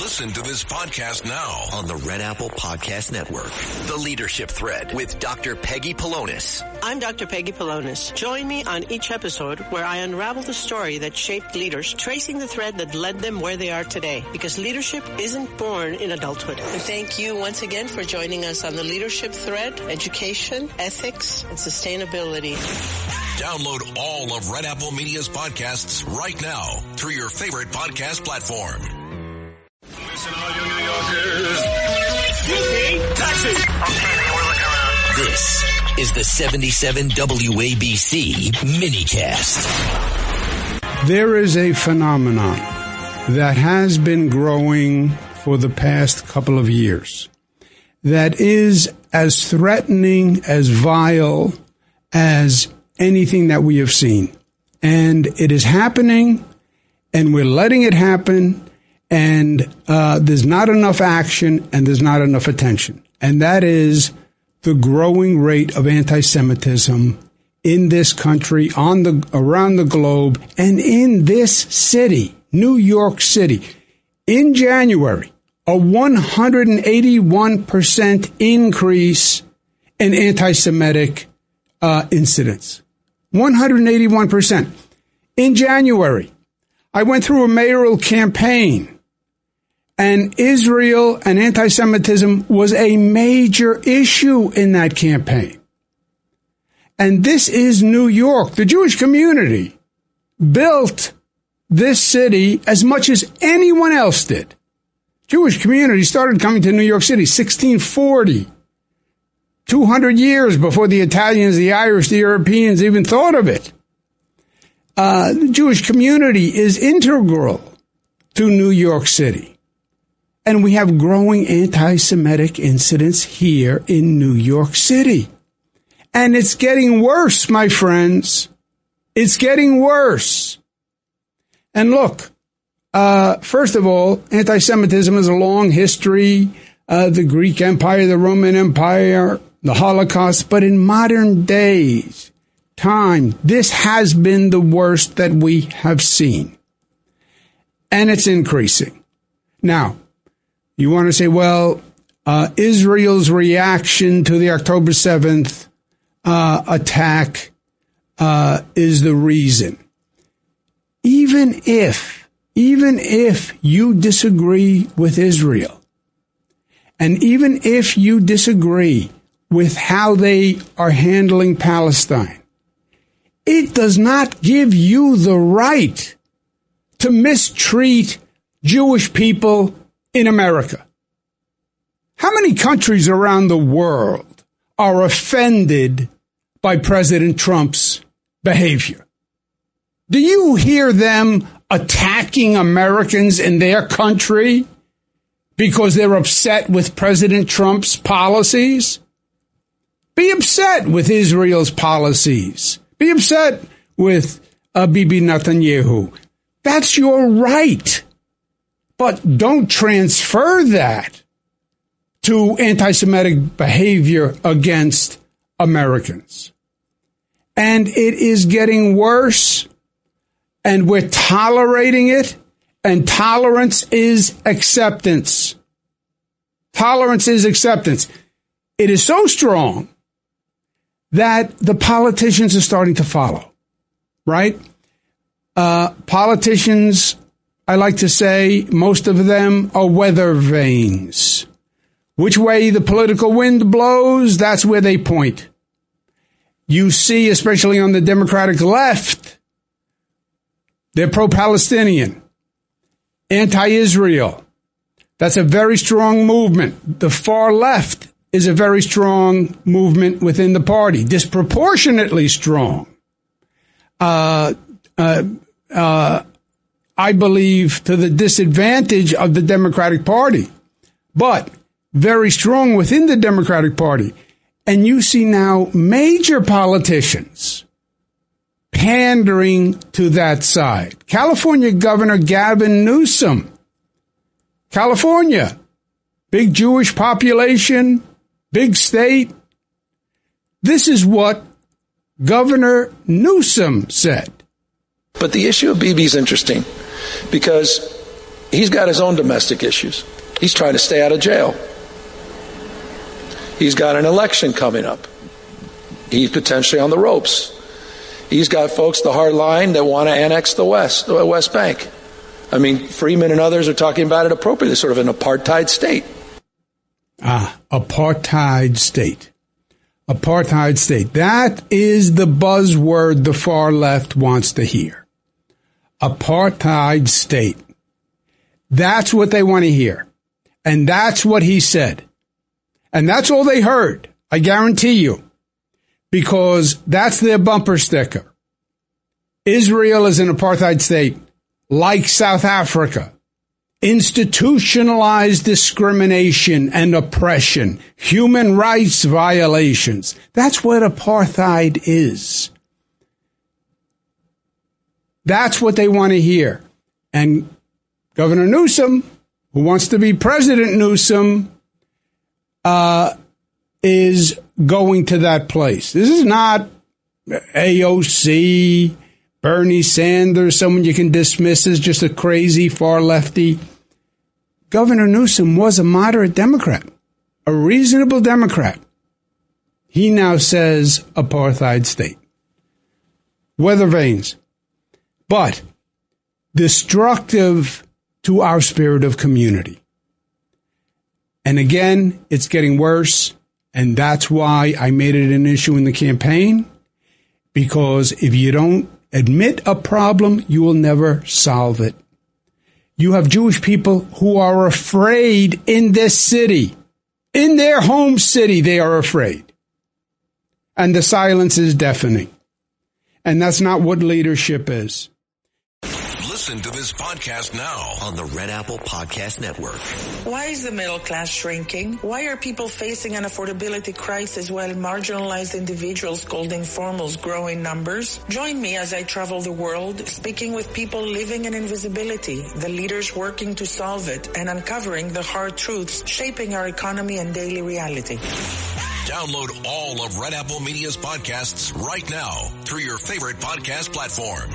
Listen to this podcast now on the Red Apple Podcast Network. The Leadership Thread with Dr. Peggy Polonis. I'm Dr. Peggy Polonis. Join me on each episode where I unravel the story that shaped leaders, tracing the thread that led them where they are today. Because leadership isn't born in adulthood. And thank you once again for joining us on the Leadership Thread, education, ethics, and sustainability. Download all of Red Apple Media's podcasts right now through your favorite podcast platform. Listen, all you New Yorkers. Taxi! Okay, we're looking around. This is the 77 WABC minicast. There is a phenomenon that has been growing for the past couple of years that is as threatening, as vile as anything that we have seen. And it is happening, and we're letting it happen, and there's not enough action, and there's not enough attention. And that is the growing rate of anti-Semitism in this country, around the globe, and in this city, New York City. In January, a 181% increase in anti-Semitic incidents. 181%. In January, I went through a mayoral campaign, and Israel and anti-Semitism was a major issue in that campaign. And this is New York. The Jewish community built this city as much as anyone else did. Jewish community started coming to New York City 1640. 200 years before the Italians, the Irish, the Europeans even thought of it. The Jewish community is integral to New York City. And we have growing anti-Semitic incidents here in New York City. And it's getting worse, my friends. It's getting worse. And look, first of all, anti-Semitism has a long history. The Greek Empire, the Roman Empire, the Holocaust. But in modern days, this has been the worst that we have seen. And it's increasing. Now, you want to say, well, Israel's reaction to the October 7th attack is the reason. Even if you disagree with Israel, and even if you disagree with how they are handling Palestine, it does not give you the right to mistreat Jewish people in America. How many countries around the world are offended by President Trump's behavior? Do you hear them attacking Americans in their country because they're upset with President Trump's policies? Be upset with Israel's policies. Be upset with Bibi Netanyahu. That's your right. But don't transfer that to anti-Semitic behavior against Americans. And it is getting worse, and we're tolerating it, and tolerance is acceptance. Tolerance is acceptance. It is so strong that the politicians are starting to follow, right? Politicians, I like to say, most of them are weather vanes. Which way the political wind blows, that's where they point. You see, especially on the Democratic left, they're pro-Palestinian, anti-Israel. That's a very strong movement. The far left is a very strong movement within the party, disproportionately strong. I believe to the disadvantage of the Democratic Party, but very strong within the Democratic Party. And you see now major politicians pandering to that side. California Governor Gavin Newsom. California, big Jewish population, big state. This is what Governor Newsom said. But the issue of Bibi is interesting because He's got his own domestic issues. He's trying to stay out of jail. He's got an election coming up. He's potentially on the ropes. He's got folks, the hard line, that want to annex the West Bank. I mean, Freeman and others are talking about it appropriately, sort of an apartheid state. Apartheid state. Apartheid state. That is the buzzword the far left wants to hear. Apartheid state. That's what they want to hear. And that's what he said. And that's all they heard, I guarantee you, because that's their bumper sticker. Israel is an apartheid state, like South Africa. Institutionalized discrimination and oppression, human rights violations. That's what apartheid is. That's what they want to hear. And Governor Newsom, who wants to be President Newsom, is going to that place. This is not AOC, Bernie Sanders, someone you can dismiss as just a crazy far lefty. Governor Newsom was a moderate Democrat, a reasonable Democrat. He now says apartheid state. Weather vanes, but destructive to our spirit of community. And again, it's getting worse, and that's why I made it an issue in the campaign, because if you don't admit a problem, you will never solve it. You have Jewish people who are afraid in this city. In their home city, they are afraid. And the silence is deafening. And that's not what leadership is. Listen to this podcast now on the Red Apple Podcast Network. Why is the middle class shrinking? Why are people facing an affordability crisis while marginalized individuals called informals grow in numbers? Join me as I travel the world, speaking with people living in invisibility, the leaders working to solve it, and uncovering the hard truths shaping our economy and daily reality. Download all of Red Apple Media's podcasts right now through your favorite podcast platform.